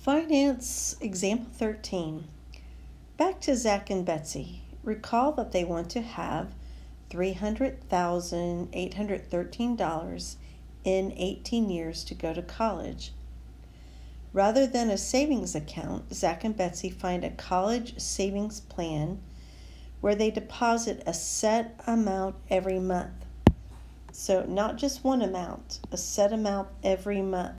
Finance Example 13. Back to Zach and Betsy. Recall that they want to have $300,813 in 18 years to go to college. Rather than a savings account, Zach and Betsy find a college savings plan where they deposit a set amount every month. So not just one amount, a set amount every month.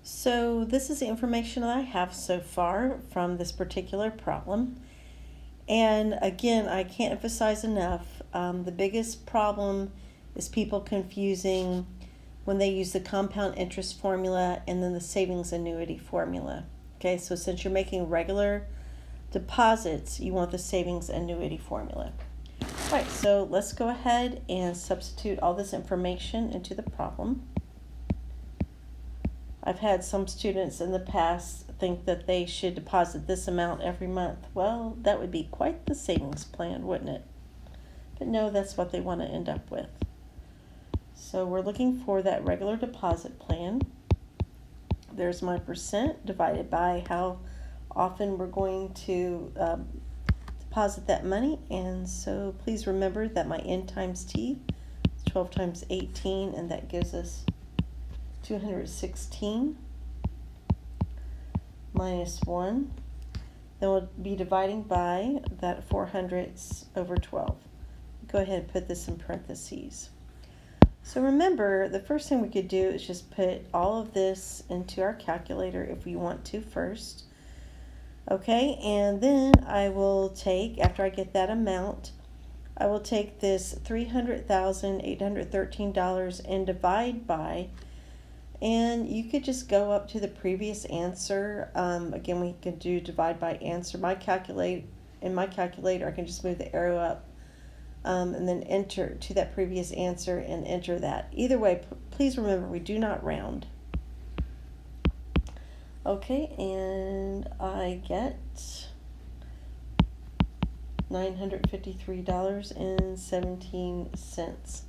So this is the information that I have so far from this particular problem. And again, I can't emphasize enough, the biggest problem is people confusing when they use the compound interest formula and then the savings annuity formula. Okay, so since you're making regular deposits, you want the savings annuity formula. All right, so let's go ahead and substitute all this information into the problem. I've had some students in the past think that they should deposit this amount every month. Well, that would be quite the savings plan, wouldn't it? But no, that's what they want to end up with. So we're looking for that regular deposit plan. There's my percent divided by how often we're going to deposit that money. And so please remember that my N times T is 12 times 18, and that gives us 216 minus 1. Then we'll be dividing by that 400ths over 12. Go ahead and put this in parentheses. So remember, the first thing we could do is just put all of this into our calculator if we want to first. Okay, and then I will take, after I get that amount, I will take this $300,813 and divide by, and you could just go up to the previous answer. Again, we can do divide by answer. In my calculator, I can just move the arrow up and then enter to that previous answer and enter that. Either way, please remember we do not round. Okay, and I get $953.17.